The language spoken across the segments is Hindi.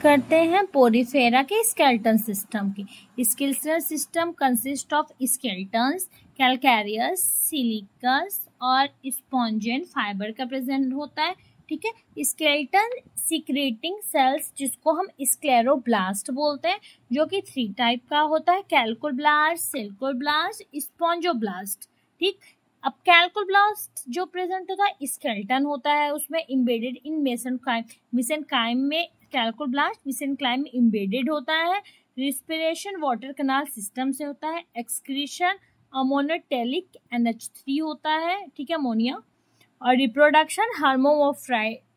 करते हैं पोरीफेरा के स्केलेटन सिस्टम की। Skeleton system consist of skeletons, calcareous, siliceous और स्पॉन्जियन फाइबर का प्रेजेंट होता है। ठीक है, स्केलेटन सिक्रेटिंग सेल्स जिसको हम स्क्लेरोब्लास्ट बोलते हैं, जो कि 3 टाइप का होता है, कैल्कोब्लास्ट, सिल्कोब्लास्ट, स्पॉन्जोब्लास्ट। ठीक, अब कैल्कोब्लास्ट जो प्रेजेंट होता है स्केलेटन होता है, उसमें इम्बेडेड इन मेसेनकाइम में कैल्कोब्लास्ट मेसेनकाइम में इम्बेडेड होता है। रिस्पिरेशन वाटर कनाल सिस्टम से होता है। एक्सक्रीशन अमोनोटेलिक NH3 होता है, ठीक है, अमोनिया। और रिप्रोडक्शन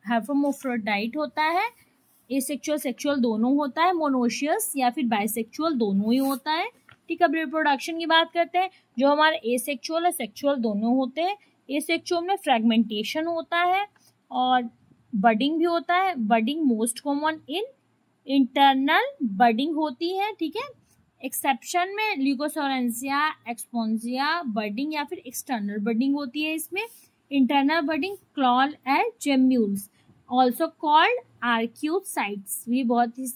हार्मोफ्रोडाइट होता है। एसेक्सुअल सेक्सुअल दोनों होता है, मोनोशियस या फिर बाइसेक्सुअल दोनों ही होता है। ठीक है, अब रिप्रोडक्शन की बात करते हैं, जो हमारे एसेक्सुअल और सेक्सुअल दोनों होते हैं। एसेक्सुअल में फ्रेगमेंटेशन होता है और बडिंग भी होता है। Budding most common in internal budding होती है। ठीक है, एक्सेप्शन में ल्यूकोसोरेंसिया, एक्सपोंजिया बडिंग या फिर एक्सटर्नल बडिंग होती है। इसमें internal budding called and gemmules also called archaeocytes, ये बहुत ही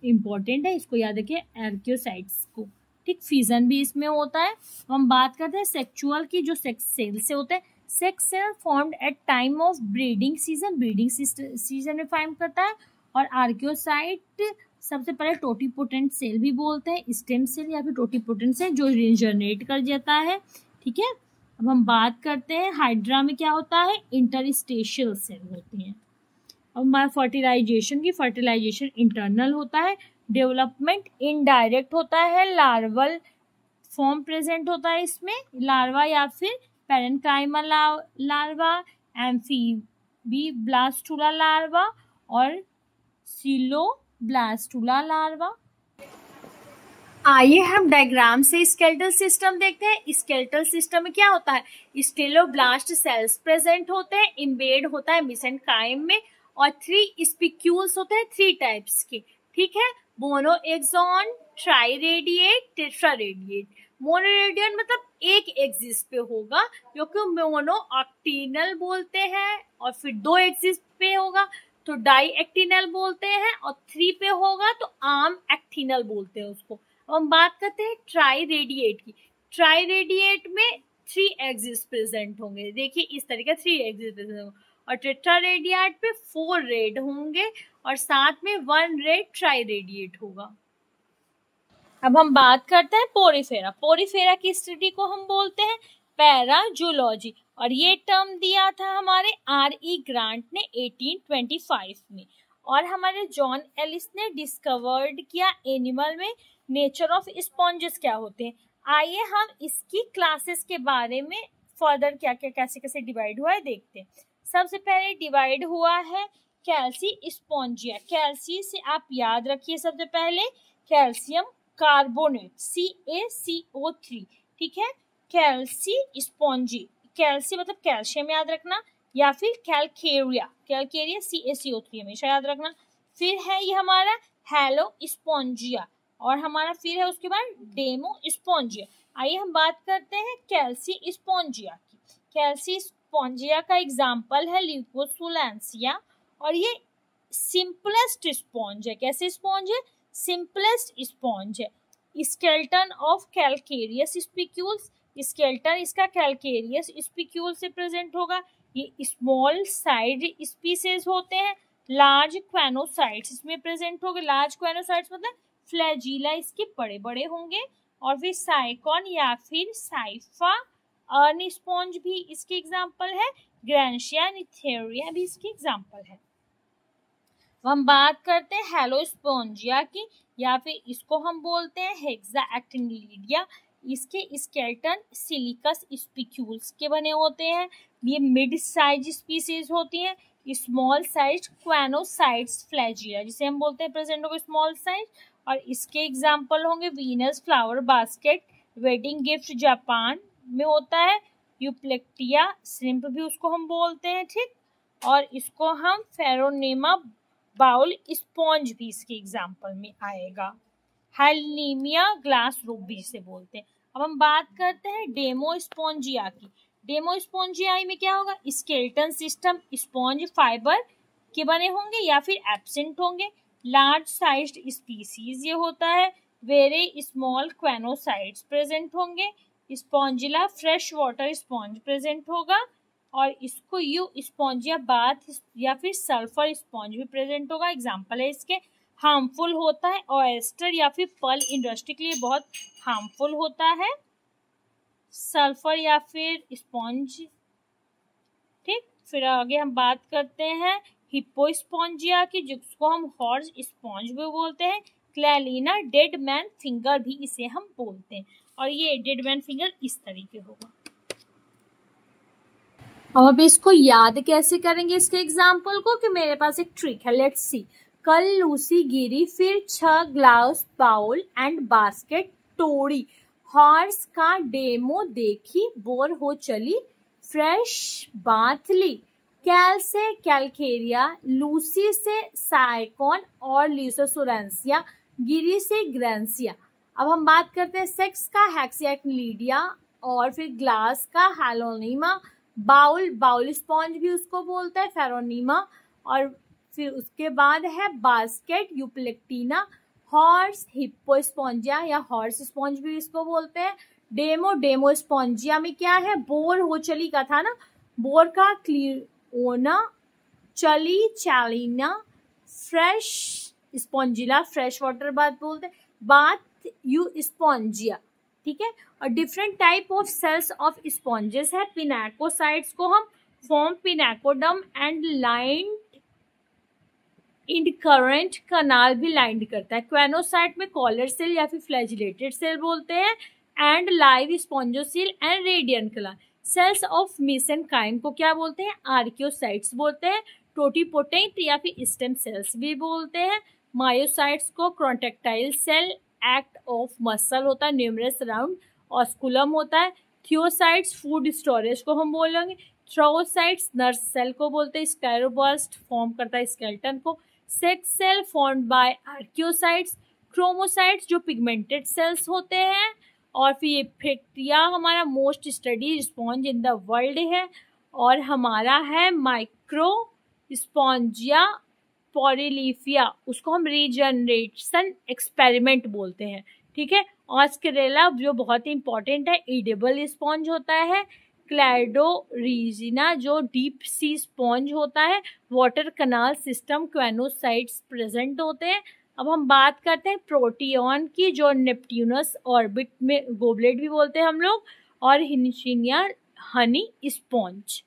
इंपॉर्टेंट है, इसको याद रखिए आर्क्योसाइट्स को। ठीक, फिजन भी इसमें होता है। हम बात करते हैं सेक्सुअल की, जो सेक्स सेल से होते हैं। Sex cell formed at time of breeding season में फॉर्म करता है। और आर्क्योसाइट सबसे पहले टोटीपोटेंट सेल भी बोलते हैं, स्टेम सेल या फिर टोटीपोटेंट सेल जो रीजनरेट कर जाता है। ठीक है, अब हम बात करते हैं हाइड्रा में क्या होता है, इंटरस्टेशियल सेल होते हैं। अब हमारा फर्टिलाइजेशन इंटरनल होता है। डेवलपमेंट इनडायरेक्ट होता है। लार्वल फॉर्म प्रेजेंट होता है इसमें, लार्वा या फिर पैरेन्काइमल लार्वा, एम्फीबीब्लास्टुला लार्वा और सिलोब्लास्टुला लार्वा। आइए हम डायग्राम से स्केलेटल सिस्टम देखते हैं। स्केलेटल सिस्टम में क्या होता है, स्टेलोब्लास्ट सेल्स प्रेजेंट होते हैं, इम्बेड होता है मेसेनकाइम में, और 3 स्पिक्यूल्स होते हैं 3 टाइप्स के। ठीक है, मोनोएक्सॉन, ट्राइरेडिएट, टेट्रारेडिएट। मोनोरेडियन मतलब एक एक्सिस पे होगा, जो कि मोनोएक्टिनल बोलते हैं, और फिर 2 एक्सिस पे होगा तो डाइएक्टिनल बोलते हैं, और 3 पे होगा तो आर्म एक्टिनल बोलते हैं उसको। अब हम बात करते हैं ट्राइरेडिएट की। ट्राइरेडिएट में 3 एक्सिस प्रेजेंट होंगे, देखिए इस तरीके 3 एक्सिस प्रेजेंट होंगे। और टेट्रारेडिएट पे 4 रेड होंगे और साथ में 1 रेड ट्राइरेडिएट होगा। अब हम बात करते हैं पोरीफेरा। पोरीफेरा की स्टडी को हम बोलते हैं पैराजूलॉजी, और ये टर्म दिया था हमारे R.E. ग्रांट ने 1825 में। और हमारे जॉन एलिस ने डिस्कवर्ड किया एनिमल में नेचर ऑफ स्पॉन्जेस क्या होते हैं। आइए हम इसकी क्लासेस के बारे में फर्दर क्या क्या कैसे कैसे डिवाइड हुआ है देखते हैं। सबसे पहले डिवाइड हुआ है कैल्सी स्पॉन्जिया। कैल्सी से आप याद रखिए सबसे पहले कैल्शियम कार्बोनेट CaCO3। ठीक है, कैल्सी स्पॉन्जी, कैल्सी मतलब कैल्शियम याद रखना, या फिर कैलकेरिया CaCO3 हमेशा याद रखना। फिर है ये हमारा हेलो स्पॉन्जिया, और हमारा फिर है उसके बाद डेमो स्पॉन्जिया। आइए हम बात करते हैं कैल्सी स्पॉन्जिया की। कैल्सी स्पॉन्जिया का एग्जाम्पल है ल्यूकोसुलेंसिया, और ये सिंपलेस्ट स्पॉन्ज है। कैसे स्पॉन्ज है, सिंपलेस्ट स्पॉन्ज है। Skeleton of calcareous spicules, skeleton इसका कैलकेरियस स्पिक्यूल से प्रेजेंट होगा। ये स्मॉल साइड स्पीसीज होते हैं। लार्ज क्वेनोसाइट्स इसमें प्रेजेंट होंगे। लार्ज क्वेनोसाइट्स मतलब फ्लैजिला इसके बड़े बड़े होंगे। और फिर साइकॉन या फिर साइफा अर्न स्पॉन्ज भी इसके एग्जाम्पल है। ग्रैंशिया निथेरिया भी इसके एग्जाम्पल है। हम बात करते हैं हेलोस्पोंजिया की, या फिर इसको हम बोलते हैं हेक्साएक्टिनिडिया। इसके स्केलेटन सिलिकस स्पिक्यूल्स के बने होते हैं। ये मिड साइज स्पीसीज होती हैं। स्मॉल साइज क्वेनोसाइट्स फ्लैजिला जिसे हम बोलते हैं प्रेजेंट होगा स्मॉल साइज। और इसके एग्जाम्पल होंगे Venus flower basket, wedding gift Japan में होता है। यूप्लेक्टिया श्रिम्प भी उसको हम बोलते हैं। ठीक, और इसको हम फेरोनेमा बाउल स्पॉन्ज भी इसके एग्जाम्पल में आएगा। हाइलीमिया ग्लास रूप भी जिसे बोलते हैं। अब हम बात करते हैं डेमोस्पोंजिया की। डेमोस्पोंजिया में क्या होगा, स्केलेटन सिस्टम स्पॉन्ज फाइबर के बने होंगे या फिर एब्सेंट होंगे। लार्ज साइज्ड स्पीसीज ये होता है, वेरी स्मॉल क्वेनोसाइट्स प्रेजेंट होंगे, Spongilla fresh water sponge present होगा, और इसको यू स्पॉन्ज या बाथ या फिर सल्फर स्पॉन्ज भी प्रेजेंट होगा। एग्जाम्पल है इसके। हार्मफुल होता है, ऑयस्टर या फिर पर्ल इंडस्ट्री के लिए बहुत हार्मफुल होता है, सल्फर या फिर स्पॉन्ज। ठीक, फिर आगे हम बात करते हैं हिप्पोस्पॉन्जिया की, जिसको हम हॉर्स स्पॉन्ज भी बोलते हैं। क्लैलिना डेड मैन फिंगर भी इसे हम बोलते हैं, और ये डेड मैन फिंगर इस तरीके होगा। अब इसको याद कैसे करेंगे इसके एग्जाम्पल को, कि मेरे पास एक ट्रिक है, लेट्स सी। कल लूसी गिरी, फिर 6 ग्लास बाउल एंड बास्केट तोड़ी, हॉर्स का डेमो देखी, बोर हो चली, फ्रेश बाथ ली, कैल से कैलकेरिया, लूसी से साइकोन और ल्यूसोसुरेंसिया, गिरी से ग्रेंसिया। अब हम बात करते हैं सेक्स का, हेक्सियाक्निलिडिया, और फिर ग्लास का हेलोनीमा, बाउल स्पॉन्ज भी उसको बोलते हैं, फेरोनीमा, और फिर उसके बाद है बास्केट यूप्लेक्टिना, हॉर्स हिप्पोस्पॉन्जिया या हॉर्स स्पॉन्ज भी इसको बोलते हैं। डेमो स्पॉन्जिया में क्या है, बोर हो चली का था ना, बोर का क्लियोना, चली Chalina, fresh Spongilla fresh water बात बोलते हैं, बाथ यू स्पॉन्जिया। ठीक है, और different type of cells of sponges है। पिनाकोसाइट्स को हम form pinacoderm and lined incurrent canal भी लाइंड करता है। क्वेनोसाइट में कॉलर सेल या फिर फ्लैजिलेटेड सेल बोलते हैं, एंड लाइव स्पॉन्जोसील एंड रेडियनकुला। सेल्स ऑफ मेसेनकाइम को क्या बोलते हैं, आर्कियोसाइट्स बोलते हैं। टोटिपोटेंट या फिर स्टेम सेल्स भी बोलते हैं। मायोसाइट्स को contractile cell, act of muscle होता है, न्यूमरस राउंड ऑस्कुलम होता है। थियोसाइट्स फूड स्टोरेज को हम बोलेंगे। थ्रोसाइट्स नर्स सेल को बोलते हैं, स्क्लेरोब्लास्ट फॉर्म करता है स्केलेटन को। Sex cell formed by archaeocytes. Chromocytes जो पिगमेंटेड सेल्स होते हैं, और फिर ये फैक्टिया हमारा most study sponge in the world है, और हमारा है माइक्रो स्पॉन्जिया पोरिलीफिया, उसको हम रीजनरेशन एक्सपेरिमेंट बोलते हैं। ठीक है, ऑस्करेला जो बहुत ही इंपॉर्टेंट है, एडिबल स्पॉन्ज होता है। क्लैडोरीजिना जो डीप सी स्पॉन्ज होता है। Water canal system choanocytes present होते हैं। अब हम बात करते हैं प्रोटियन की, जो नेपट्यूनस ऑर्बिट में गोबलेट भी बोलते हैं हम लोग, और हिनशिनिया हनी स्पॉन्ज।